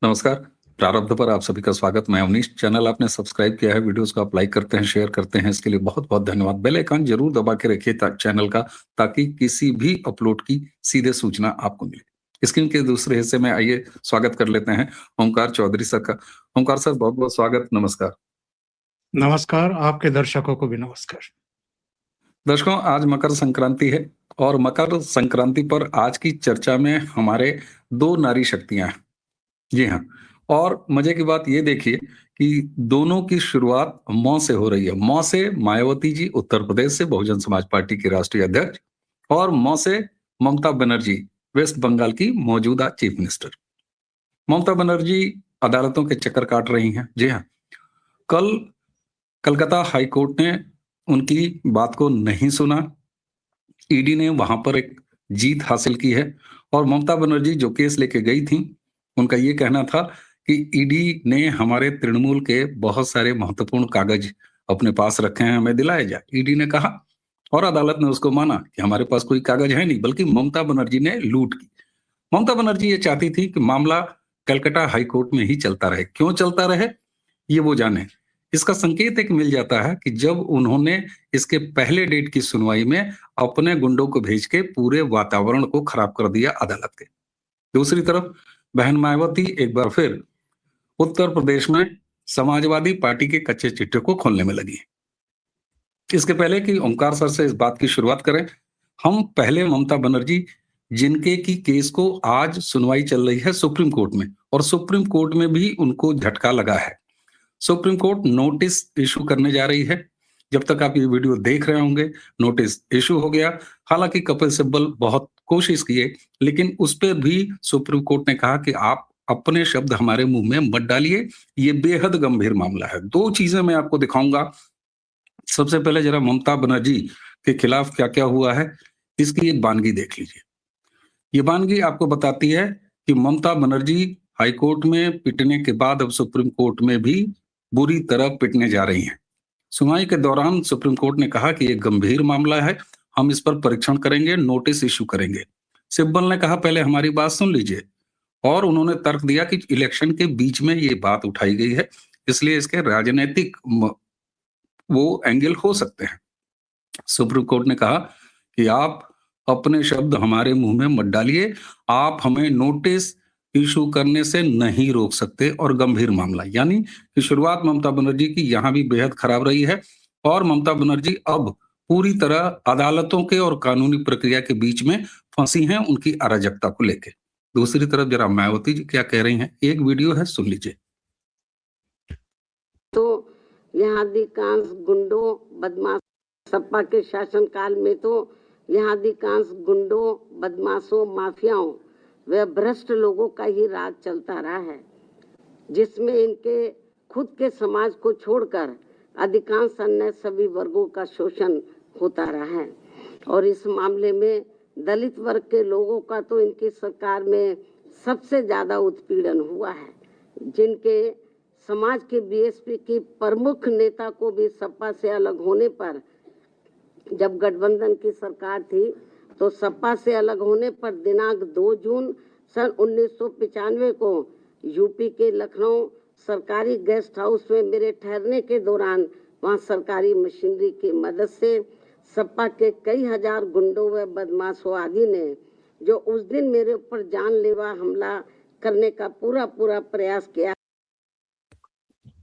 नमस्कार। प्रारब्ध पर आप सभी का स्वागत। मैं अवनीश। चैनल आपने सब्सक्राइब किया है, वीडियोस को आप लाइक करते हैं, शेयर करते हैं, इसके लिए बहुत बहुत धन्यवाद। बेल आइकन जरूर दबा के रखिए चैनल का, ताकि किसी भी अपलोड की सीधे सूचना आपको मिले। स्क्रीन के दूसरे हिस्से में आइए स्वागत कर लेते हैं ओंकार चौधरी सर का। ओंकार सर, बहुत बहुत स्वागत। नमस्कार। नमस्कार, आपके दर्शकों को भी नमस्कार। दर्शकों, आज मकर संक्रांति है और मकर संक्रांति पर आज की चर्चा में हमारे दो नारी शक्तियां हैं। जी हाँ। और मजे की बात ये देखिए कि दोनों की शुरुआत मौ से हो रही है। मौ से मायावती जी, उत्तर प्रदेश से बहुजन समाज पार्टी की राष्ट्रीय अध्यक्ष, और मौ से ममता बनर्जी, वेस्ट बंगाल की मौजूदा चीफ मिनिस्टर। ममता बनर्जी अदालतों के चक्कर काट रही हैं। जी हाँ। कल कलकत्ता हाई कोर्ट ने उनकी बात को नहीं सुना। ईडी ने वहां पर एक जीत हासिल की है। और ममता बनर्जी जो केस लेके गई थी, उनका ये कहना था कि ईडी ने हमारे तृणमूल के बहुत सारे महत्वपूर्ण कागज अपने पास रखे हैं, हमें दिलाए जाए। ईडी ने कहा और अदालत ने उसको माना कि हमारे पास कोई कागज है नहीं, बल्कि ममता बनर्जी ने लूट की। ममता बनर्जी ये चाहती थी कि मामला कलकत्ता हाई कोर्ट में ही चलता रहे। क्यों चलता रहे, ये वो जाने। इसका संकेत एक मिल जाता है कि जब उन्होंने इसके पहले डेट की सुनवाई में अपने गुंडों को भेज के पूरे वातावरण को खराब कर दिया अदालत के। दूसरी तरफ बहन मायावती एक बार फिर उत्तर प्रदेश में समाजवादी पार्टी के कच्चे चिट्ठे को खोलने में लगी। इसके पहले कि ओंकार सर से इस बात की शुरुआत करें, हम पहले ममता बनर्जी, जिनके की केस को आज सुनवाई चल रही है सुप्रीम कोर्ट में, और सुप्रीम कोर्ट में भी उनको झटका लगा है। सुप्रीम कोर्ट नोटिस इशू करने जा रही है। जब तक आप ये वीडियो देख रहे होंगे, नोटिस इशू हो गया। हालांकि कपिल सिब्बल बहुत कोशिश किए, लेकिन उस पर भी सुप्रीम कोर्ट ने कहा कि आप अपने शब्द हमारे मुंह में मत डालिए, ये बेहद गंभीर मामला है। दो चीजें मैं आपको दिखाऊंगा। सबसे पहले जरा ममता बनर्जी के खिलाफ क्या क्या हुआ है, इसकी एक बानगी देख लीजिए। ये बानगी आपको बताती है कि ममता बनर्जी हाईकोर्ट में पिटने के बाद अब सुप्रीम कोर्ट में भी बुरी तरह पिटने जा रही हैं। सुनवाई के दौरान सुप्रीम कोर्ट ने कहा कि यह गंभीर मामला है, हम इस पर परीक्षण करेंगे, नोटिस इशू करेंगे। सिब्बल ने कहा पहले हमारी बात सुन लीजिए, और उन्होंने तर्क दिया कि इलेक्शन के बीच में ये बात उठाई गई है, इसलिए इसके राजनीतिक वो एंगल हो सकते हैं। सुप्रीम कोर्ट ने कहा कि आप अपने शब्द हमारे मुंह में मत डालिए, आप हमें नोटिस इशू करने से नहीं रोक सकते, और गंभीर मामला। यानी कि शुरुआत ममता बनर्जी की यहां भी बेहद खराब रही है, और ममता बनर्जी अब पूरी तरह अदालतों के और कानूनी प्रक्रिया के बीच में फंसी हैं, उनकी अराजकता को लेकर। दूसरी तरफ जरा मायावती जी क्या कह रही हैं, एक वीडियो है, सुन लीजिए। तो यहाँ अधिकांश गुंडों बदमाश, सपा के शासनकाल में तो यहाँ अधिकांश गुंडों, बदमाशों, माफियाओं व भ्रष्ट लोगों का ही राज चलता रहा है, जिसमें इनके खुद के समाज को छोड़कर अधिकांश अन्य सभी वर्गों का शोषण होता रहा है। और इस मामले में दलित वर्ग के लोगों का तो इनकी सरकार में सबसे ज्यादा उत्पीड़न हुआ है, जिनके समाज के बीएसपी की प्रमुख नेता को भी सपा से अलग होने पर, जब गठबंधन की सरकार थी तो सपा से अलग होने पर दिनांक 2 जून सन 1995 को यूपी के लखनऊ सरकारी गेस्ट हाउस में मेरे ठहरने के दौरान वहां सरकारी मशीनरी की मदद से सपा के कई हजार गुंडों व बदमाशों आदि ने, जो उस दिन मेरे ऊपर जानलेवा हमला करने का पूरा प्रयास किया।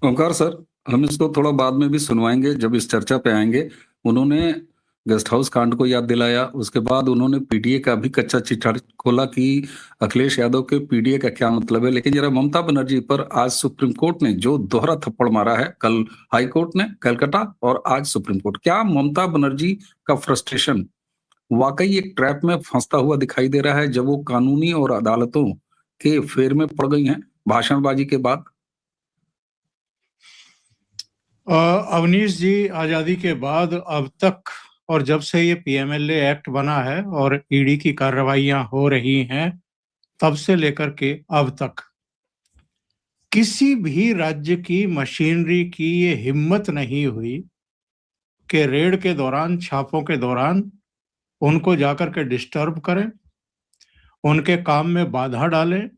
ओंकार सर, हम इसको थोड़ा बाद में भी सुनवाएंगे जब इस चर्चा पे आएंगे। उन्होंने गेस्ट हाउस कांड को याद दिलाया, उसके बाद उन्होंने पीडीए का भी कच्चा चिट्ठा खोला कि अखिलेश यादव के पीडीए का क्या मतलब है। लेकिन जरा ममता बनर्जी पर आज सुप्रीम कोर्ट ने जो दोहरा थप्पड़ मारा है, कल हाई कोर्ट ने कलकत्ता और आज सुप्रीम कोर्ट, क्या ममता बनर्जी का फ्रस्ट्रेशन वाकई एक ट्रैप में फंसता हुआ दिखाई दे रहा है, जब वो कानूनी और अदालतों के फेर में पड़ गई हैं भाषणबाजी के बाद? अवनीश जी, आजादी के बाद अब तक, और जब से ये पीएमएलए एक्ट बना है और ईडी की कार्रवाइयां हो रही हैं, तब से लेकर के अब तक किसी भी राज्य की मशीनरी की ये हिम्मत नहीं हुई कि रेड के दौरान, छापों के दौरान उनको जाकर के डिस्टर्ब करें, उनके काम में बाधा डालें,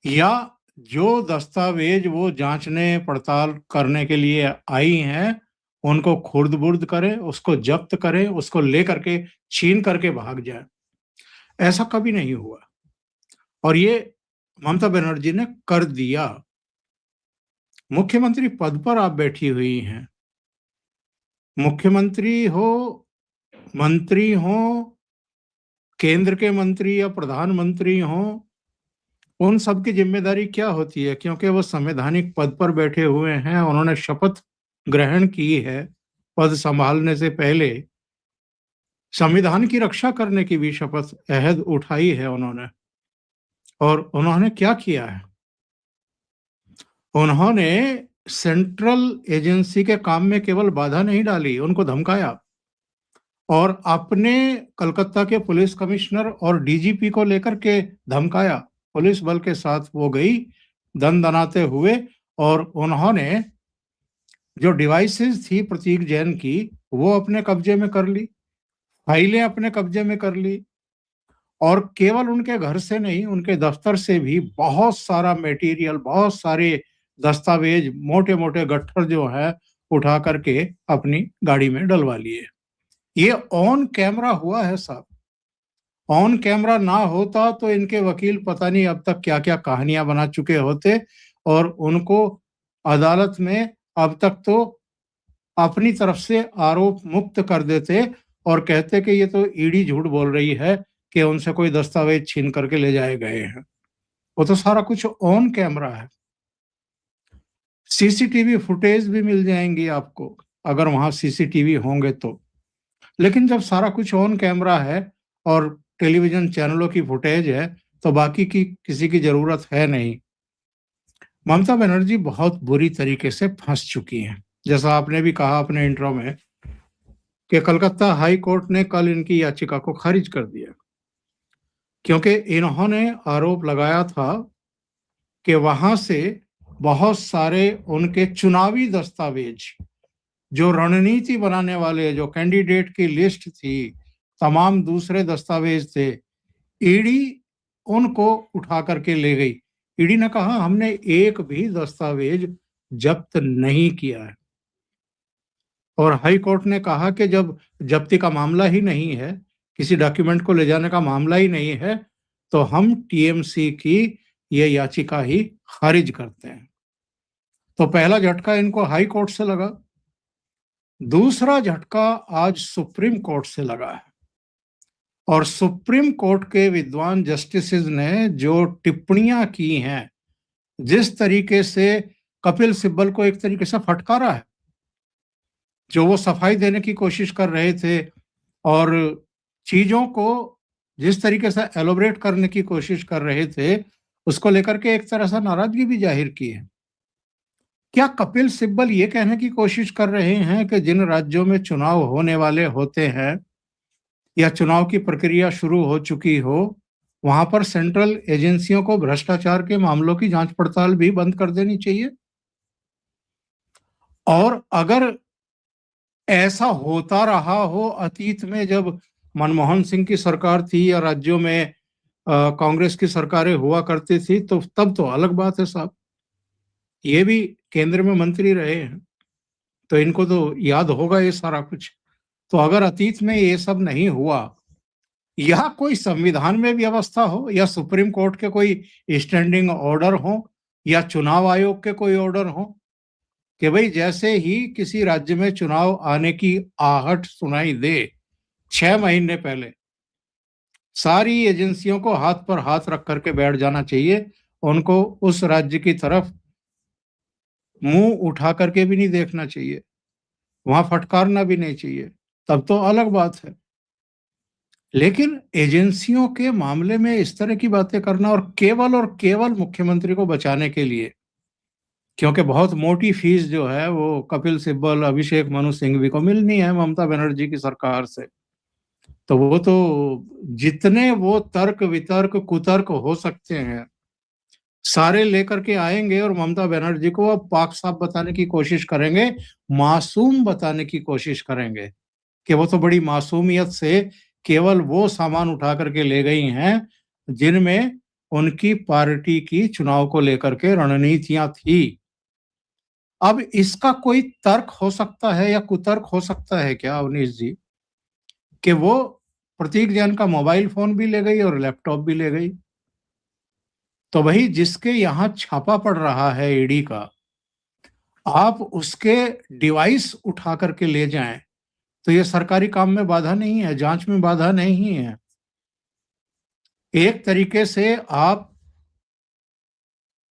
या जो दस्तावेज वो जांचने पड़ताल करने के लिए आई हैं, उनको खुर्द-बुर्द करें, उसको जब्त करें, उसको लेकर के छीन करके भाग जाए। ऐसा कभी नहीं हुआ और ये ममता बनर्जी ने कर दिया। मुख्यमंत्री पद पर आप बैठी हुई हैं। मुख्यमंत्री हो, मंत्री हो, केंद्र के मंत्री या प्रधानमंत्री हो, उन सब की जिम्मेदारी क्या होती है? क्योंकि वो संवैधानिक पद पर बैठे हुए हैं, उन्होंने शपथ ग्रहण की है पद संभालने से पहले। संविधान की रक्षा करने की भी शपथ अहद उठाई है उन्होंने। और उन्होंने क्या किया है? उन्होंने सेंट्रल एजेंसी के काम में केवल बाधा नहीं डाली, उनको धमकाया और अपने कलकत्ता के पुलिस कमिश्नर और डीजीपी को लेकर के धमकाया। पुलिस बल के साथ वो गई दनदनाते हुए और उन्होंने जो डिवाइसेस थी प्रतीक जैन की वो अपने कब्जे में कर ली, फाइलें अपने कब्जे में कर ली और केवल उनके घर से नहीं, उनके दफ्तर से भी बहुत सारा मटेरियल, बहुत सारे दस्तावेज, मोटे-मोटे गट्ठर जो है उठा करके अपनी गाड़ी में डलवा लिए। ये ऑन कैमरा हुआ है साहब। ऑन कैमरा ना होता तो इनके वकील पता नहीं अब तक क्या-क्या कहानियां बना चुके होते और उनको अदालत में अब तक तो अपनी तरफ से आरोप मुक्त कर देते और कहते कि ये तो ईडी झूठ बोल रही है कि उनसे कोई दस्तावेज छीन करके ले जाए गए हैं। वो तो सारा कुछ ऑन कैमरा है। सीसीटीवी फुटेज भी मिल जाएंगी आपको अगर वहां सीसीटीवी होंगे तो। लेकिन जब सारा कुछ ऑन कैमरा है और टेलीविजन चैनलों की फुटेज है तो बाकी की किसी की जरूरत है नहीं। ममता बनर्जी बहुत बुरी तरीके से फंस चुकी हैं। जैसा आपने भी कहा अपने इंट्रो में कि कलकत्ता हाई कोर्ट ने कल इनकी याचिका को खारिज कर दिया क्योंकि इन्होंने आरोप लगाया था कि वहां से बहुत सारे उनके चुनावी दस्तावेज, जो रणनीति बनाने वाले, जो कैंडिडेट की लिस्ट थी, तमाम दूसरे दस्तावेज थे, ईडी उनको उठा करके ले गई। ईडी ने कहा हमने एक भी दस्तावेज जब्त नहीं किया है और हाई कोर्ट ने कहा कि जब जब्ती का मामला ही नहीं है, किसी डॉक्यूमेंट को ले जाने का मामला ही नहीं है, तो हम टीएमसी की ये याचिका ही खारिज करते हैं। तो पहला झटका इनको हाई कोर्ट से लगा, दूसरा झटका आज सुप्रीम कोर्ट से लगा है और सुप्रीम कोर्ट के विद्वान जस्टिसेस ने जो टिप्पणियां की हैं, जिस तरीके से कपिल सिब्बल को एक तरीके से फटकारा है, जो वो सफाई देने की कोशिश कर रहे थे और चीजों को जिस तरीके से एलोबरेट करने की कोशिश कर रहे थे, उसको लेकर के एक तरह से नाराजगी भी जाहिर की है। क्या कपिल सिब्बल ये कहने की कोशिश कर रहे हैं कि जिन राज्यों में चुनाव होने वाले होते हैं या चुनाव की प्रक्रिया शुरू हो चुकी हो, वहां पर सेंट्रल एजेंसियों को भ्रष्टाचार के मामलों की जांच पड़ताल भी बंद कर देनी चाहिए? और अगर ऐसा होता रहा हो अतीत में, जब मनमोहन सिंह की सरकार थी या राज्यों में कांग्रेस की सरकारें हुआ करती थी, तो तब तो अलग बात है साहब। ये भी केंद्र में मंत्री रहे हैं तो इनको तो याद होगा ये सारा कुछ। तो अगर अतीत में ये सब नहीं हुआ या कोई संविधान में व्यवस्था हो या सुप्रीम कोर्ट के कोई स्टैंडिंग ऑर्डर हो या चुनाव आयोग के कोई ऑर्डर हो कि भाई जैसे ही किसी राज्य में चुनाव आने की आहट सुनाई दे 6 महीने पहले सारी एजेंसियों को हाथ पर हाथ रख करके बैठ जाना चाहिए, उनको उस राज्य की तरफ मुंह उठा करके भी नहीं देखना चाहिए, वहां फटकारना भी नहीं चाहिए, तब तो अलग बात है। लेकिन एजेंसियों के मामले में इस तरह की बातें करना और केवल मुख्यमंत्री को बचाने के लिए, क्योंकि बहुत मोटी फीस जो है वो कपिल सिब्बल, अभिषेक मनु सिंघवी को मिलनी है ममता बनर्जी की सरकार से, तो वो तो जितने वो तर्क वितर्क कुतर्क हो सकते हैं सारे लेकर के आएंगे और ममता बनर्जी को अब पाक साफ बताने की कोशिश करेंगे, मासूम बताने की कोशिश करेंगे कि वो तो बड़ी मासूमियत से केवल वो सामान उठा करके ले गई हैं जिनमें उनकी पार्टी की चुनाव को लेकर के रणनीतियां थी। अब इसका कोई तर्क हो सकता है या कुतर्क हो सकता है क्या अवनीश जी, कि वो प्रतीक जैन का मोबाइल फोन भी ले गई और लैपटॉप भी ले गई? तो भाई जिसके यहाँ छापा पड़ रहा है ईडी का, आप उसके डिवाइस उठा करके ले जाएं, तो ये सरकारी काम में बाधा नहीं है, जांच में बाधा नहीं है। एक तरीके से आप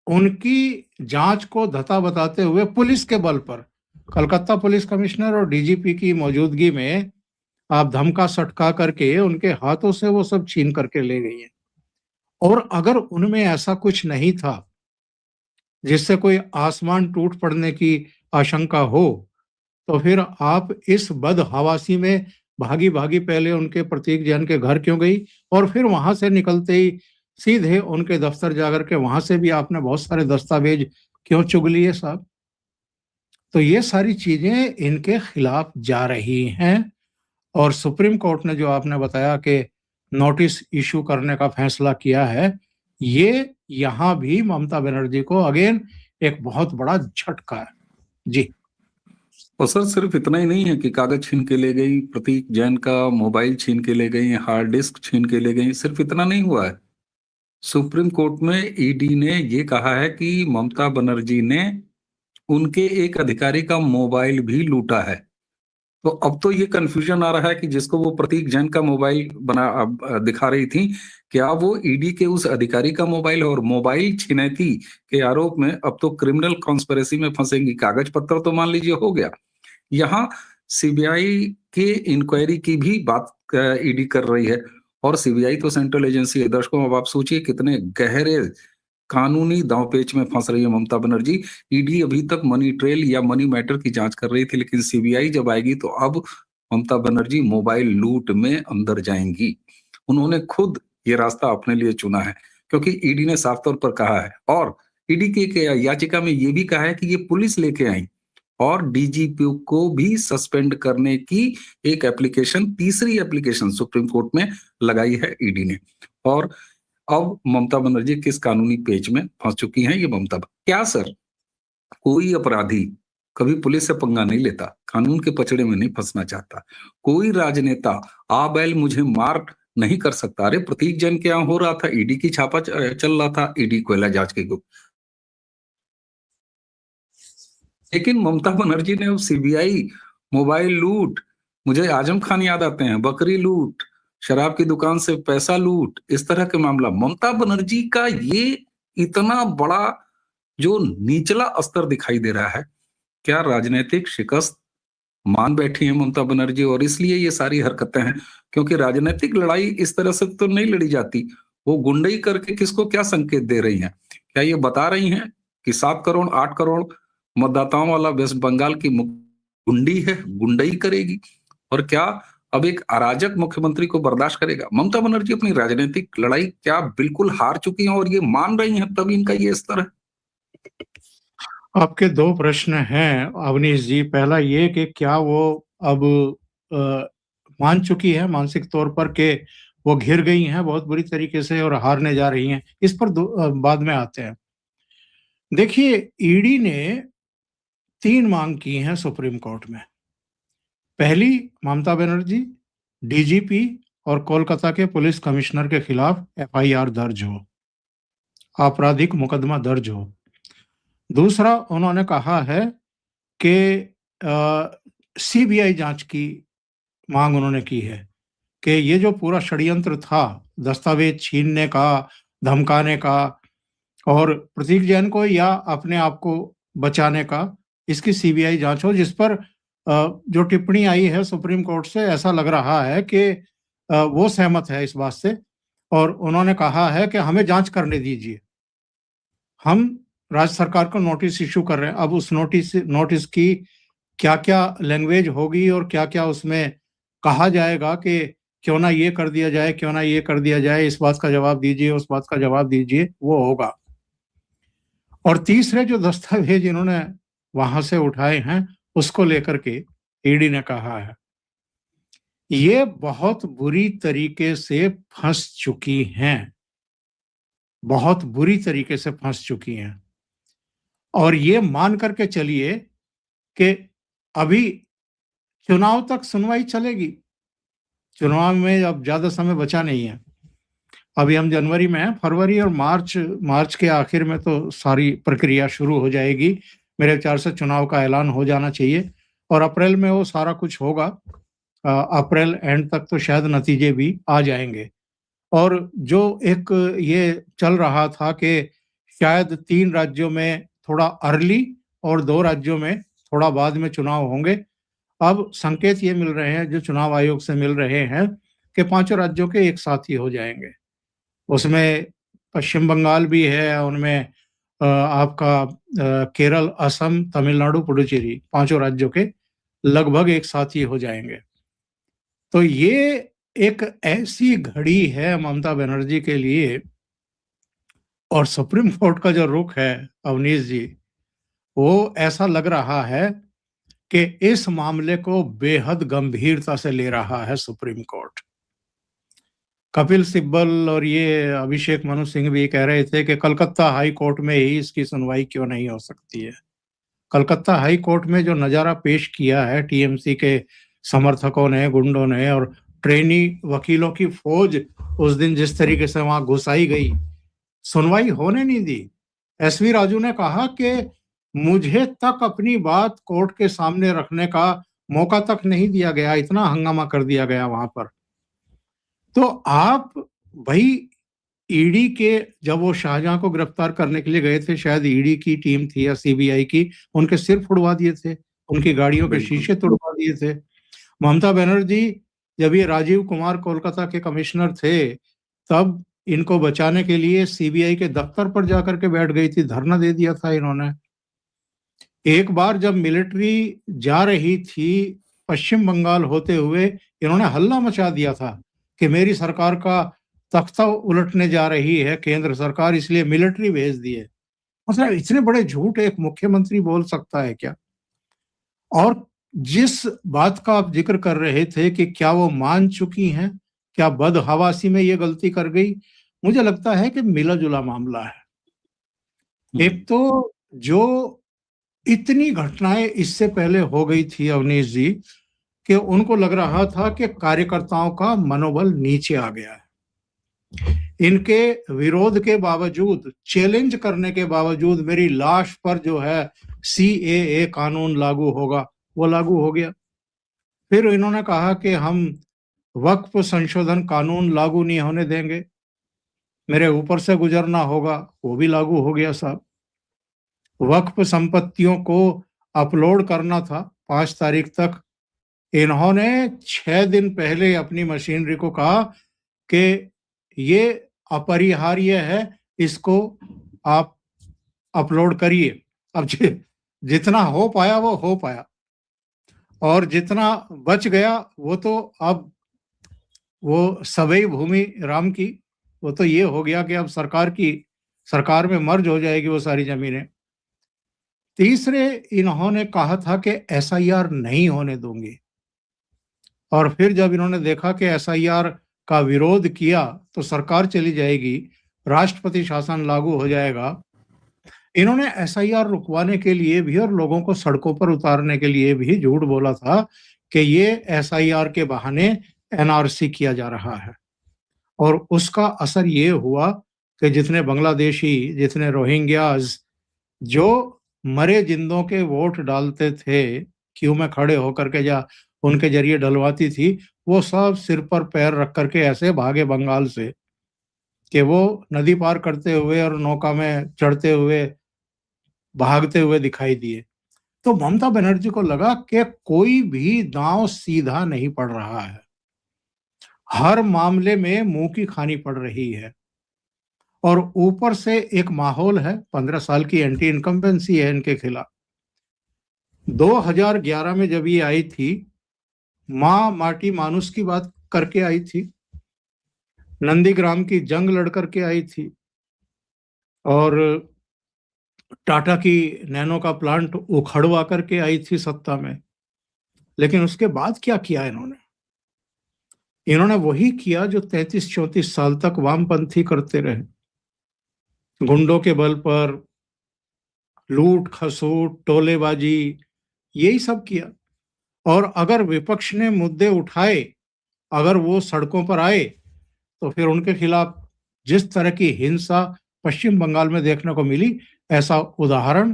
उनकी जांच को धता बताते हुए पुलिस के बल पर, कलकत्ता पुलिस कमिश्नर और डीजीपी की मौजूदगी में आप धमका सटका करके उनके हाथों से वो सब छीन करके ले गई हैं। और अगर उनमें ऐसा कुछ नहीं था जिससे कोई आसमान टूट पड़ने की आशंका हो, तो फिर आप इस बदहवासी में भागी भागी पहले उनके प्रतीक जैन के घर क्यों गई, और फिर वहां से निकलते ही सीधे उनके दफ्तर जाकर के वहां से भी आपने बहुत सारे दस्तावेज क्यों चुग लिए साहब? तो ये सारी चीजें इनके खिलाफ जा रही हैं। और सुप्रीम कोर्ट ने जो आपने बताया कि नोटिस इशू करने का फैसला किया है, ये यहाँ भी ममता बनर्जी को अगेन एक बहुत बड़ा झटका है। जी। और सर सिर्फ इतना ही नहीं है कि कागज छीन के ले गई, प्रतीक जैन का मोबाइल छीन के ले गई, हार्ड डिस्क छीन के ले गई, सिर्फ इतना नहीं हुआ है। सुप्रीम कोर्ट में ईडी ने ये कहा है कि ममता बनर्जी ने उनके एक अधिकारी का मोबाइल भी लूटा है। तो अब तो ये कंफ्यूजन आ रहा है कि जिसको वो प्रतीक जैन का मोबाइल दिखा रही थी, क्या वो ईडी के उस अधिकारी का मोबाइल, और मोबाइल छिनैती के आरोप में अब तो क्रिमिनल कॉन्स्पिरेसी में फंसेंगी। कागज पत्र तो मान लीजिए हो गया, यहाँ सीबीआई के इंक्वायरी की भी बात ईडी कर रही है। और सीबीआई तो सेंट्रल एजेंसी है। दर्शकों, अब आप सोचिए कितने गहरे कानूनी दांवपेच में फंस रही है ममता बनर्जी। ईडी अभी तक मनी ट्रेल या मनी मैटर की जांच कर रही थी, लेकिन सीबीआई जब आएगी तो अब ममता बनर्जी मोबाइल लूट में अंदर जाएंगी। उन्होंने खुद ये रास्ता अपने लिए चुना है, क्योंकि ईडी ने साफ तौर पर कहा है, और ईडी की एक याचिका में ये भी कहा है कि ये पुलिस लेके आई, और डीजीपी को भी सस्पेंड करने की एक एप्लीकेशन, तीसरी एप्लीकेशन सुप्रीम कोर्ट में लगाई है ईडी ने। और अब ममता बनर्जी किस कानूनी पेच में फंस चुकी हैं ये ममता। क्या सर, कोई अपराधी कभी पुलिस से पंगा नहीं लेता, कानून के पचड़े में नहीं फंसना चाहता। कोई राजनेता आ बैल मुझे मार नहीं कर सकता। अरे प्रतीक जैन के यहाँ हो रहा था, ईडी की छापा चल रहा था, ईडी कोयला जांच के गुप्त। लेकिन ममता बनर्जी ने सीबीआई, मोबाइल लूट, मुझे आजम खान याद आते हैं, बकरी लूट, शराब की दुकान से पैसा लूट, इस तरह के मामला। ममता बनर्जी का ये इतना बड़ा जो निचला स्तर दिखाई दे रहा है, क्या राजनीतिक शिकस्त मान बैठी है ममता बनर्जी, और इसलिए ये सारी हरकतें हैं। क्योंकि राजनीतिक लड़ाई इस तरह से तो नहीं लड़ी जाती। वो गुंडई करके किसको क्या संकेत दे रही हैं? क्या ये बता रही हैं कि 7 करोड़ 8 करोड़ मतदाताओं वाला वेस्ट बंगाल की गुंडी है, गुंडई करेगी? और क्या अब एक अराजक मुख्यमंत्री को बर्दाश्त करेगा? ममता बनर्जी अपनी राजनीतिक लड़ाई क्या बिल्कुल हार चुकी हैं और ये मान रही हैं, तब इनका ये स्तर है? आपके दो प्रश्न हैं अवनीश जी। पहला ये कि क्या वो अब मान चुकी है मानसिक तौर पर कि वो घिर गई हैं बहुत बुरी तरीके से और हारने जा रही हैं, इस पर बाद में आते हैं। देखिए, ईडी ने 3 मांग की हैं सुप्रीम कोर्ट में। पहली, ममता बनर्जी, डीजीपी और कोलकाता के पुलिस कमिश्नर के खिलाफ एफआईआर दर्ज हो, आपराधिक मुकदमा दर्ज हो। दूसरा, उन्होंने कहा है कि सीबीआई जांच की मांग उन्होंने की है कि ये जो पूरा षड्यंत्र था, दस्तावेज छीनने का, धमकाने का और प्रतीक जैन को या अपने आप को बचाने का, इसकी सीबीआई जांच हो। जिस पर जो टिप्पणी आई है सुप्रीम कोर्ट से, ऐसा लग रहा है कि वो सहमत है इस बात से, और उन्होंने कहा है कि हमें जांच करने दीजिए, हम राज्य सरकार को नोटिस इशू कर रहे हैं। अब उस नोटिस की क्या क्या लैंग्वेज होगी और क्या क्या उसमें कहा जाएगा कि क्यों ना ये कर दिया जाए, क्यों ना ये कर दिया जाए, इस बात का जवाब दीजिए, उस बात का जवाब दीजिए, वो होगा। और तीसरे जो दस्तावेज इन्होंने वहां से उठाए हैं, उसको लेकर के ईडी ने कहा है ये बहुत बुरी तरीके से फंस चुकी हैं। बहुत बुरी तरीके से फंस चुकी हैं। और ये मान करके चलिए कि अभी चुनाव तक सुनवाई चलेगी। चुनाव में अब ज्यादा समय बचा नहीं है। अभी हम जनवरी में हैं, फरवरी और मार्च के आखिर में तो सारी प्रक्रिया शुरू हो जाएगी। मेरे विचार से चुनाव का ऐलान हो जाना चाहिए और अप्रैल में वो सारा कुछ होगा। अप्रैल एंड तक तो शायद नतीजे भी आ जाएंगे। और जो एक ये चल रहा था कि शायद 3 राज्यों में थोड़ा अर्ली और 2 राज्यों में थोड़ा बाद में चुनाव होंगे। अब संकेत ये मिल रहे हैं, जो चुनाव आयोग से मिल रहे हैं, कि 5 राज्यों के एक साथ ही हो जाएंगे। उसमें पश्चिम बंगाल भी है, उनमें आपका केरल, असम, तमिलनाडु, पुडुचेरी 5 राज्यों के लगभग एक साथ ही हो जाएंगे। तो ये एक ऐसी घड़ी है ममता बनर्जी के लिए। और सुप्रीम कोर्ट का जो रुख है अवनीश जी, वो ऐसा लग रहा है कि इस मामले को बेहद गंभीरता से ले रहा है सुप्रीम कोर्ट। कपिल सिब्बल और ये अभिषेक मनु सिंह भी कह रहे थे कि कलकत्ता हाई कोर्ट में ही इसकी सुनवाई क्यों नहीं हो सकती है। कलकत्ता हाई कोर्ट में जो नजारा पेश किया है टीएमसी के समर्थकों ने, गुंडों ने, और ट्रेनी वकीलों की फौज उस दिन जिस तरीके से वहां घुसाई गई, सुनवाई होने नहीं दी। एसवी राजू ने कहा कि मुझे तक अपनी बात कोर्ट के सामने रखने का मौका तक नहीं दिया गया, इतना हंगामा कर दिया गया वहां पर। तो आप भाई, ईडी के जब वो शाहजहां को गिरफ्तार करने के लिए गए थे, शायद ईडी की टीम थी या सीबीआई की, उनके सिर फुड़वा दिए थे, उनकी गाड़ियों के शीशे तोड़वा दिए थे। ममता बनर्जी जब ये राजीव कुमार कोलकाता के कमिश्नर थे, तब इनको बचाने के लिए सीबीआई के दफ्तर पर जाकर के बैठ गई थी, धरना दे दिया था इन्होंने। एक बार जब मिलिट्री जा रही थी पश्चिम बंगाल होते हुए, इन्होंने हल्ला मचा दिया था कि मेरी सरकार का तख्ता उलटने जा रही है केंद्र सरकार, इसलिए मिलिट्री भेज दिए। मतलब इतने बड़े झूठ एक मुख्यमंत्री बोल सकता है क्या? और जिस बात का आप जिक्र कर रहे थे कि क्या वो मान चुकी हैं, क्या बदहवासी में ये गलती कर गई, मुझे लगता है कि मिला जुला मामला है। एक तो जो इतनी घटनाएं इससे पहले हो गई थी अवनीश जी, कि उनको लग रहा था कि कार्यकर्ताओं का मनोबल नीचे आ गया है। इनके विरोध के बावजूद, चैलेंज करने के बावजूद, मेरी लाश पर जो है सीएए कानून लागू होगा, वो लागू हो गया। फिर इन्होंने कहा कि हम वक्फ संशोधन कानून लागू नहीं होने देंगे, मेरे ऊपर से गुजरना होगा, वो भी लागू हो गया साहब। वक्फ संपत्तियों को अपलोड करना था 5 तारीख तक, इन्होंने 6 दिन पहले अपनी मशीनरी को कहा कि ये अपरिहार्य है, इसको आप अपलोड करिए। अब जितना हो पाया वो हो पाया, और जितना बच गया वो तो अब वो सबई भूमि राम की, वो तो ये हो गया कि अब सरकार में मर्ज हो जाएगी वो सारी जमीनें। तीसरे, इन्होंने कहा था कि एसआईआर नहीं होने दूंगी, और फिर जब इन्होंने देखा कि एसआईआर का विरोध किया तो सरकार चली जाएगी, राष्ट्रपति शासन लागू हो जाएगा, इन्होंने एसआईआर रुकवाने के लिए भी और लोगों को सड़कों पर उतारने के लिए भी झूठ बोला था कि ये एसआईआर के बहाने एनआरसी किया जा रहा है। और उसका असर ये हुआ कि जितने बांग्लादेशी, जितने रोहिंग्याज जो मरे जिंदों के वोट डालते थे, क्यू में खड़े होकर के या उनके जरिए डलवाती थी, वो सब सिर पर पैर रख करके ऐसे भागे बंगाल से कि वो नदी पार करते हुए और नौका में चढ़ते हुए, भागते हुए दिखाई दिए। तो ममता बनर्जी को लगा कि कोई भी दांव सीधा नहीं पड़ रहा है, हर मामले में मुंह की खानी पड़ रही है। और ऊपर से एक माहौल है, 15 साल की एंटी इनकम्बेंसी है इनके खिलाफ। 2011 में जब ये आई थी, माँ माटी मानुस की बात करके आई थी, नंदीग्राम की जंग लड़ करके आई थी, और टाटा की नैनो का प्लांट उखड़वा करके आई थी सत्ता में। लेकिन उसके बाद क्या किया इन्होंने वही किया जो 33-34 साल तक वामपंथी करते रहे। गुंडों के बल पर लूट खसूट टोलेबाजी यही सब किया। और अगर विपक्ष ने मुद्दे उठाए, अगर वो सड़कों पर आए, तो फिर उनके खिलाफ जिस तरह की हिंसा पश्चिम बंगाल में देखने को मिली, ऐसा उदाहरण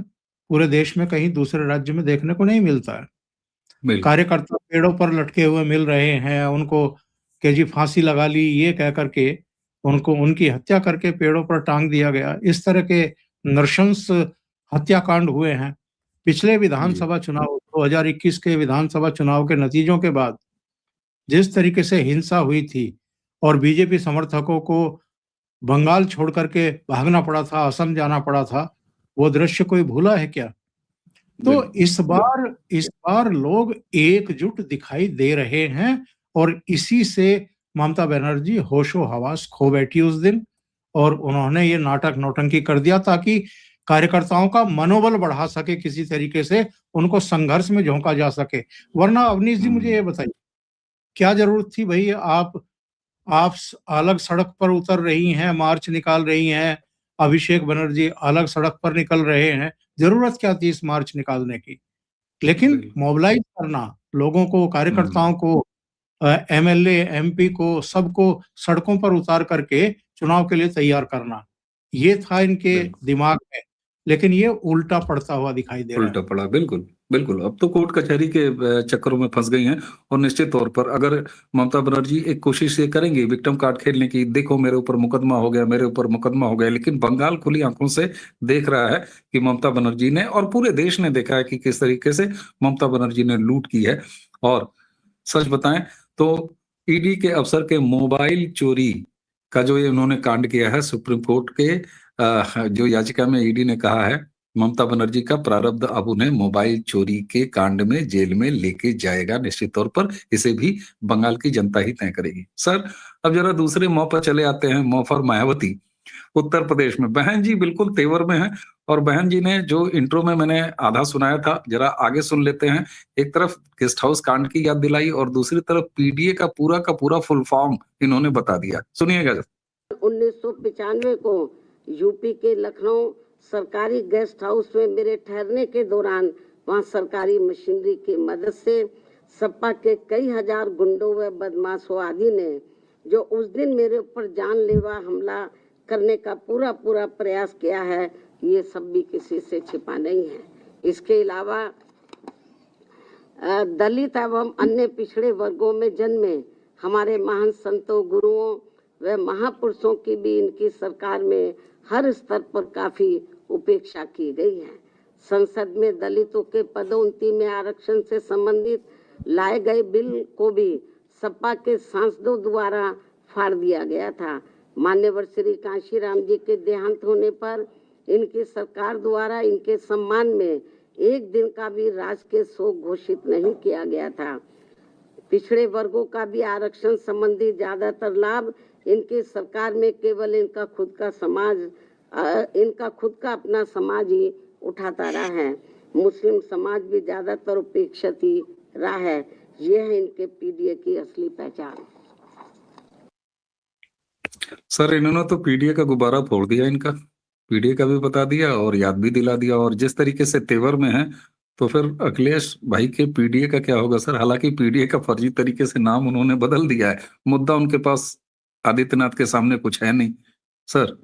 पूरे देश में कहीं दूसरे राज्य में देखने को नहीं मिलता है। बिल्कुल कार्यकर्ता पेड़ों पर लटके हुए मिल रहे हैं, उनको कि जी फांसी लगा ली, ये कह करके उनको उनकी हत्या करके पेड़ों पर टांग दिया गया। इस तरह के नृशंस हत्याकांड हुए हैं। पिछले जी विधानसभा चुनाव 2021 के विधानसभा चुनाव के नतीजों के बाद जिस तरीके से हिंसा हुई थी और बीजेपी समर्थकों को बंगाल छोड़ करके भागना पड़ा था, असम जाना पड़ा था, वो दृश्य कोई भूला है क्या? तो बिल्कुल इस बार लोग एकजुट दिखाई दे रहे हैं और इसी से ममता बनर्जी होशो हवास खो बैठी उस दिन और उन्होंने ये नाटक नौटंकी कर दिया ताकि कार्यकर्ताओं का मनोबल बढ़ा सके, किसी तरीके से उनको संघर्ष में झोंका जा सके। वरना अवनीश जी मुझे ये बताइए, क्या जरूरत थी भाई? आप अलग सड़क पर उतर रही हैं, मार्च निकाल रही हैं, अभिषेक बनर्जी अलग सड़क पर निकल रहे हैं, जरूरत क्या थी इस मार्च निकालने की? लेकिन बिल्कुल मोबिलाइज करना लोगों को, कार्यकर्ताओं को, एमएलए, एमपी को, सबको सड़कों पर उतार करके चुनाव के लिए तैयार करना, ये था इनके बिल्कुल दिमाग में, लेकिन ये उल्टा पड़ता हुआ दिखाई दे रहा है। उल्टा पड़ा बिल्कुल बिल्कुल। अब तो कोर्ट कचहरी के चक्करों में फंस गई हैं। और निश्चित तौर पर अगर ममता बनर्जी एक कोशिश ये करेंगी विक्टिम कार्ड खेलने की, देखो मेरे ऊपर मुकदमा हो गया, मेरे ऊपर मुकदमा हो गया, लेकिन बंगाल खुली आंखों से देख रहा है कि ममता बनर्जी ने और पूरे देश ने देखा है कि किस तरीके से ममता बनर्जी ने लूट की है। और सच बताएं तो ईडी के अफसर के मोबाइल चोरी का जो ये उन्होंने कांड किया है, सुप्रीम कोर्ट के जो याचिका में ईडी ने कहा है ममता बनर्जी का प्रारब्ध अब उन्हें मोबाइल चोरी के कांड में जेल में लेके जाएगा। निश्चित तौर पर इसे भी बंगाल की जनता ही तय करेगी। सर अब जरा दूसरे मौ पर चले आते हैं, मौ फॉर मायावती। उत्तर प्रदेश में बहन जी बिल्कुल तेवर में है और बहन जी ने जो इंट्रो में मैंने आधा सुनाया था, जरा आगे सुन लेते हैं। एक तरफ गेस्ट हाउस कांड की याद दिलाई और दूसरी तरफ पीडीए का पूरा फुल फॉर्म इन्होंने बता दिया। सुनिएगा। 1995 को यूपी के लखनऊ सरकारी गेस्ट हाउस में मेरे ठहरने के दौरान वहां सरकारी मशीनरी की मदद से सपा के कई हजार गुंडों व बदमाशों आदि ने जो उस दिन मेरे ऊपर जानलेवा हमला करने का पूरा प्रयास किया है, ये सब भी किसी से छिपा नहीं है। इसके अलावा दलित एवं अन्य पिछड़े वर्गों में जन्मे हमारे महान संतों, गुरुओं व महापुरुषों की भी इनकी सरकार में हर स्तर पर काफी उपेक्षा की गई है। संसद में दलितों के पदोन्नति में आरक्षण से संबंधित लाए गए बिल को भी सपा के सांसदों द्वारा फाड़ दिया गया था। मान्यवर श्री कांशीराम जी के देहांत होने पर इनकी सरकार द्वारा इनके सम्मान में एक दिन का भी राजकीय शोक घोषित नहीं किया गया था। पिछड़े वर्गों का भी आरक्षण संबंधी ज्यादातर लाभ इनकी सरकार में केवल इनका खुद का अपना समाज ही उठाता रहा है। मुस्लिम समाज भी ज्यादातर उपेक्षित ही रहा है। ये है इनके पीडीए की असली पहचान। सर इन्होंने तो पीडीए का गुब्बारा फोड़ दिया, इनका पीडीए का भी बता दिया और याद भी दिला दिया। और जिस तरीके से तेवर में है तो फिर अखिलेश भाई के पीडीए का क्या होगा सर? हालांकि पीडीए का फर्जी तरीके से नाम उन्होंने बदल दिया है, मुद्दा उनके पास आदित्यनाथ के सामने कुछ है नहीं। सर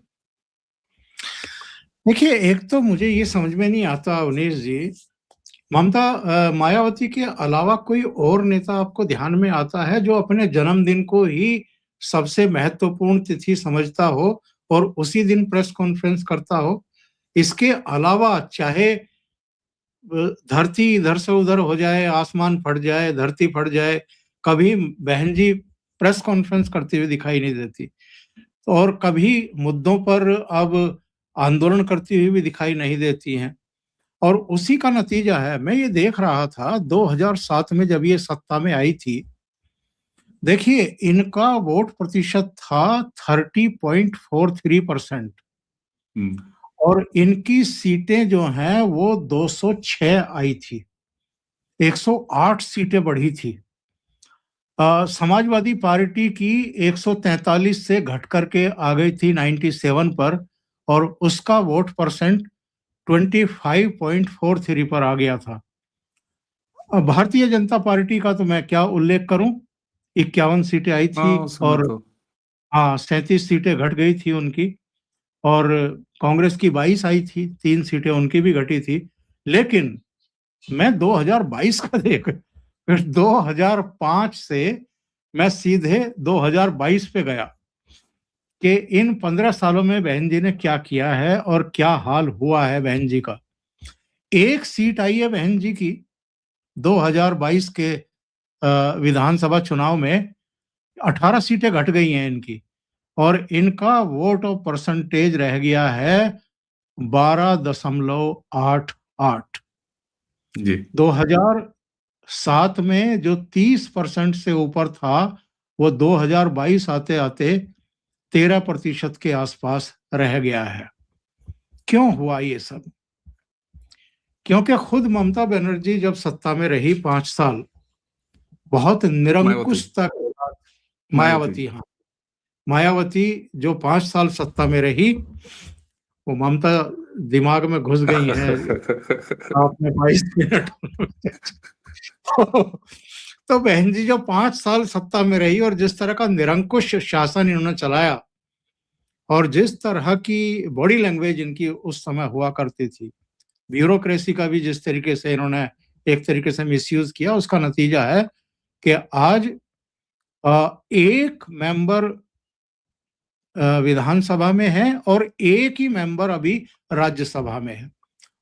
देखिए, एक तो मुझे ये समझ में नहीं आता अवनीश जी, ममता मायावती के अलावा कोई और नेता आपको ध्यान में आता है जो अपने जन्मदिन को ही सबसे महत्वपूर्ण तिथि समझता हो और उसी दिन प्रेस कॉन्फ्रेंस करता हो? इसके अलावा चाहे धरती इधर से उधर हो जाए, आसमान फट जाए, धरती फट जाए, कभी बहन जी प्रेस कॉन्फ्रेंस करती हुई दिखाई नहीं देती और कभी मुद्दों पर अब आंदोलन करती हुई भी दिखाई नहीं देती हैं। और उसी का नतीजा है, मैं ये देख रहा था 2007 में जब ये सत्ता में आई थी, देखिए इनका वोट प्रतिशत था 30.43% और इनकी सीटें जो हैं वो 206 आई थी, 108 सीटें बढ़ी थी। समाजवादी पार्टी की 143 से घट करके आ गई थी 97 पर और उसका वोट परसेंट 25.43 पर आ गया था। अब भारतीय जनता पार्टी का तो मैं क्या उल्लेख करूं, 51 सीटें आई थी हाँ उस समय और तो 37 सीटें घट गई थी उनकी, और कांग्रेस की 22 आई थी, 3 सीटें उनकी भी घटी थी। लेकिन मैं 2022 का देख, फिर 2005 से मैं सीधे 2022 पे गया कि इन 15 सालों में बहन जी ने क्या किया है और क्या हाल हुआ है बहन जी का। एक सीट आई है बहन जी की 2022 के विधानसभा चुनाव में, 18 सीटें घट गई हैं इनकी, और इनका वोट और परसेंटेज रह गया है 12.88। जी 2007 में जो 30% से ऊपर था, वो 2022 आते आते 13% के आसपास रह गया है। क्यों हुआ ये सब? क्योंकि खुद ममता बनर्जी जब सत्ता में रही 5 साल, बहुत निरंकुशता के साथ, मायावती, हाँ, मायावती जो 5 साल सत्ता में रही, वो ममता दिमाग में घुस गई है आपने 22 मिनट तो बहन जी जो 5 साल सत्ता में रही और जिस तरह का निरंकुश शासन इन्होंने चलाया, और जिस तरह की बॉडी लैंग्वेज इनकी उस समय हुआ करती थी, ब्यूरोक्रेसी का भी जिस तरीके से इन्होंने एक तरीके से मिसयूज किया, उसका नतीजा है कि आज एक मेंबर विधानसभा में है और एक ही मेंबर अभी राज्यसभा में है।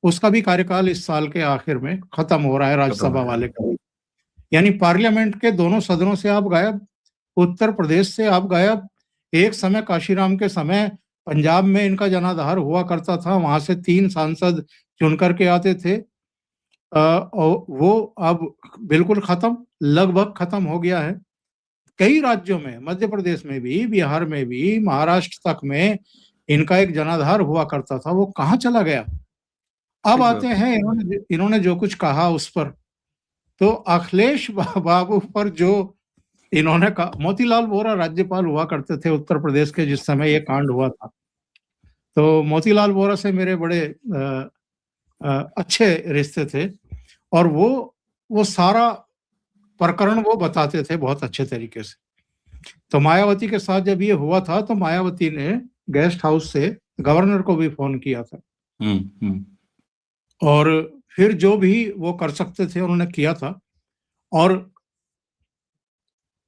उसका भी कार्यकाल इस साल के आखिर में खत्म हो रहा है, राज्यसभा वाले का भी। यानी पार्लियामेंट के दोनों सदनों से आप गायब, उत्तर प्रदेश से आप गायब। एक समय काशीराम के समय पंजाब में इनका जनाधार हुआ करता था, वहां से 3 सांसद चुन करके आते थे, और वो अब बिल्कुल खत्म, लगभग खत्म हो गया है। कई राज्यों में, मध्य प्रदेश में भी, बिहार में भी, महाराष्ट्र तक में इनका एक जनाधार हुआ करता था, वो कहाँ चला गया? अब आते हैं इन्होंने जो कुछ कहा उस पर, तो अखिलेश बाबू पर जो इन्होंने कहा, मोतीलाल वोरा राज्यपाल हुआ करते थे उत्तर प्रदेश के जिस समय ये कांड हुआ था, तो मोतीलाल वोरा से मेरे बड़े अच्छे रिश्ते थे, और वो सारा प्रकरण वो बताते थे बहुत अच्छे तरीके से। तो मायावती के साथ जब ये हुआ था, तो मायावती ने गेस्ट हाउस से गवर्नर को भी फोन किया था, और फिर जो भी वो कर सकते थे उन्होंने किया था। और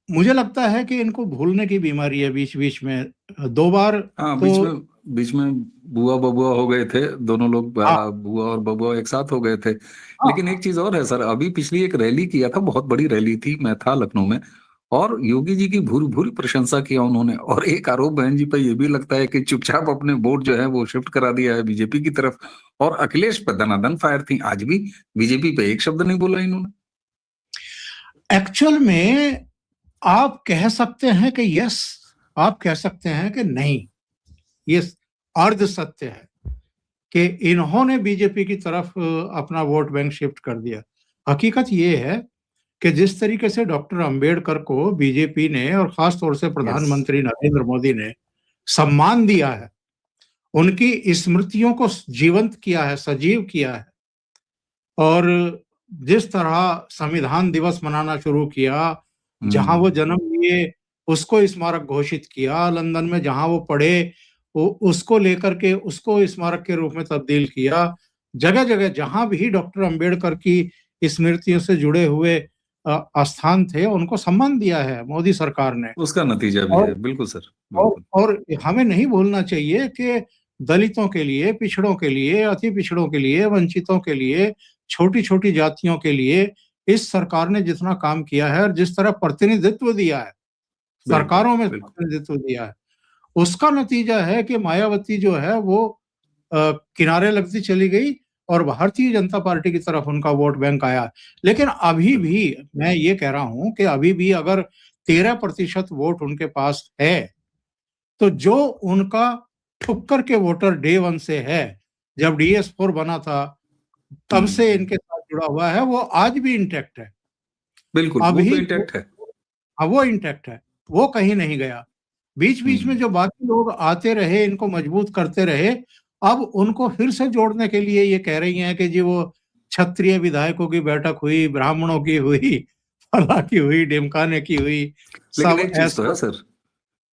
मुझे लगता है कि इनको भूलने की बीमारी है बीच बीच में। 2 बार हाँ तो बीच में बुआ बबुआ हो गए थे, दोनों लोग हाँ, बुआ और बबुआ एक साथ हो गए थे। लेकिन एक चीज और है सर, अभी पिछली एक रैली किया था, बहुत बड़ी रैली थी, मैं था लखनऊ में, और योगी जी की भूरी भूरी प्रशंसा किया उन्होंने। और एक आरोप बहन जी पर ये भी लगता है कि चुपचाप अपने वोट जो है वो शिफ्ट करा दिया है बीजेपी की तरफ, और अखिलेश पे दनादन फायर थी, आज भी बीजेपी पे एक शब्द नहीं बोला इन्होंने। एक्चुअल में आप कह सकते हैं कि यस, आप कह सकते हैं कि नहीं, ये अर्ध सत्य है कि इन्होंने बीजेपी की तरफ अपना वोट बैंक शिफ्ट कर दिया। हकीकत ये है कि जिस तरीके से डॉक्टर अंबेडकर को बीजेपी ने और खास तौर से प्रधानमंत्री नरेंद्र मोदी ने सम्मान दिया है, उनकी स्मृतियों को जीवंत किया है, सजीव किया है, और जिस तरह संविधान दिवस मनाना शुरू किया, जहां वो जन्म लिए उसको स्मारक घोषित किया, लंदन में जहां वो पढ़े उसको लेकर के उसको स्मारक के रूप में तब्दील किया, जगह जगह जहां भी डॉक्टर अंबेडकर की स्मृतियों से जुड़े हुए स्थान थे, उनको सम्मान दिया है मोदी सरकार ने। उसका नतीजा भी है, बिल्कुल सर, बिल्कुल। और हमें नहीं भूलना चाहिए कि दलितों के लिए, पिछड़ों के लिए, अति पिछड़ों के लिए, वंचितों के लिए, छोटी छोटी जातियों के लिए इस सरकार ने जितना काम किया है और जिस तरह प्रतिनिधित्व दिया है, सरकारों में प्रतिनिधित्व दिया है, उसका नतीजा है कि मायावती जो है वो किनारे लगती चली गई और भारतीय जनता पार्टी की तरफ उनका वोट बैंक आया। लेकिन अभी भी मैं ये कह रहा हूं कि अभी भी अगर 13% वोट उनके पास है, तो जो उनका ठुक्कर के वोटर डे 1 से है, जब DS4 बना था तब से इनके साथ जुड़ा हुआ है, वो आज भी इंटैक्ट है। बिल्कुल, अभी वो इंटैक्ट है। वो इंटैक्ट है, वो कहीं नहीं गया। बीच बीच में जो बाकी लोग आते रहे, इनको मजबूत करते रहे, अब उनको फिर से जोड़ने के लिए ये कह रही हैं कि जी वो क्षत्रिय विधायकों की बैठक हुई, ब्राह्मणों की हुई, फला की हुई, ढिमकाने की हुई, लेकिन सब एक चीज तो ऐसा। है सर,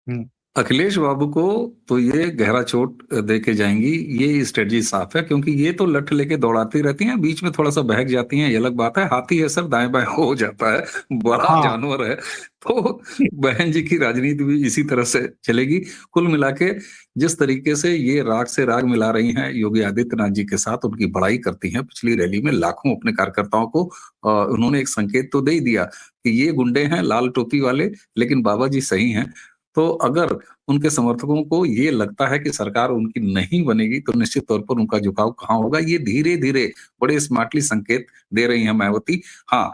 हम्म, अखिलेश बाबू को तो ये गहरा चोट दे के जाएंगी, ये स्ट्रेटजी साफ है, क्योंकि ये तो लठ लेके दौड़ाती रहती हैं, बीच में थोड़ा सा बहक जाती हैं, ये अलग बात है। हाथी है सर, दाएं बाएं हो जाता है, बड़ा हाँ, जानवर है। तो बहन जी की राजनीति भी इसी तरह से चलेगी। कुल मिला के जिस तरीके से ये राग से राग मिला रही हैं योगी आदित्यनाथ जी के साथ, उनकी बड़ाई करती हैं, पिछली रैली में लाखों अपने कार्यकर्ताओं को उन्होंने एक संकेत तो दे ही दिया कि ये गुंडे हैं लाल टोपी वाले, लेकिन बाबा जी सही हैं। तो अगर उनके समर्थकों को ये लगता है कि सरकार उनकी नहीं बनेगी, तो निश्चित तौर पर उनका झुकाव कहाँ होगा, ये धीरे धीरे बड़े स्मार्टली संकेत दे रही हैं मायावती। हाँ,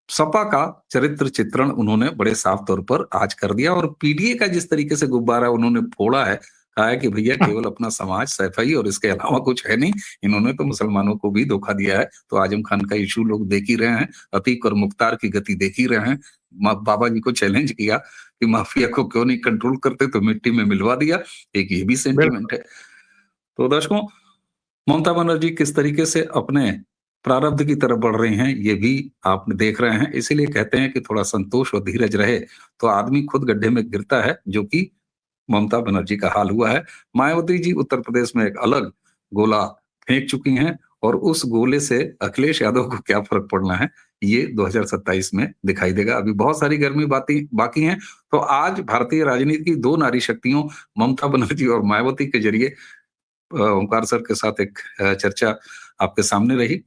सपा का चरित्र चित्रण उन्होंने बड़े साफ तौर पर आज कर दिया, और पीडीए का जिस तरीके से गुब्बारा उन्होंने फोड़ा है, कहा है कि भैया केवल अपना समाज सैफई और इसके अलावा कुछ है नहीं, इन्होंने तो मुसलमानों को भी धोखा दिया है। तो आजम खान का इशू लोग देख ही रहे हैं, अतीक और मुख्तार की गति देख ही रहे हैं। बाबा जी को चैलेंज किया कि माफिया को क्यों नहीं कंट्रोल करते, तो मिट्टी में मिलवा दिया, एक ये भी सेंटीमेंट है। तो दर्शकों, ममता बनर्जी किस तरीके से अपने प्रारब्ध की तरफ बढ़ रही हैं, ये भी आप देख रहे हैं। इसीलिए कहते हैं कि थोड़ा संतोष और धीरज रहे तो आदमी खुद गड्ढे में गिरता है, जो कि ममता बनर्जी का हाल हुआ है। मायावती जी उत्तर प्रदेश में एक अलग गोला फेंक चुकी हैं, और उस गोले से अखिलेश यादव को क्या फर्क पड़ना है, ये 2027 में दिखाई देगा। अभी बहुत सारी गर्मी बातें बाकी हैं। तो आज भारतीय राजनीति की दो नारी शक्तियों ममता बनर्जी और मायावती के जरिए ओंकार सर के साथ एक चर्चा आपके सामने रही।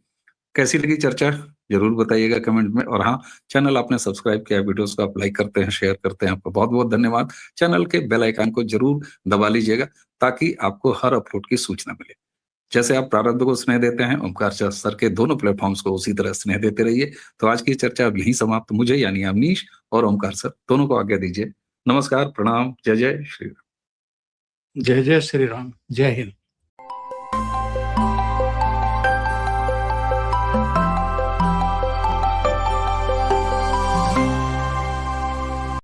कैसी लगी चर्चा जरूर बताइएगा कमेंट में। और हाँ, चैनल आपने सब्सक्राइब किया, वीडियोस को आप लाइक करते हैं, शेयर करते हैं, आपका बहुत बहुत धन्यवाद। चैनल के बेल आइकन को जरूर दबा लीजिएगा, ताकि आपको हर अपलोड की सूचना मिले। जैसे आप प्रारब्ध को स्नेह देते हैं, ओंकार सर के दोनों प्लेटफॉर्म्स को उसी तरह स्नेह देते रहिए। तो आज की चर्चा अब यहीं समाप्त। मुझे यानी अवनीश और ओंकार सर दोनों को आज्ञा दीजिए। नमस्कार, प्रणाम, जय जय श्री राम। जय जय श्री राम, जय हिंद।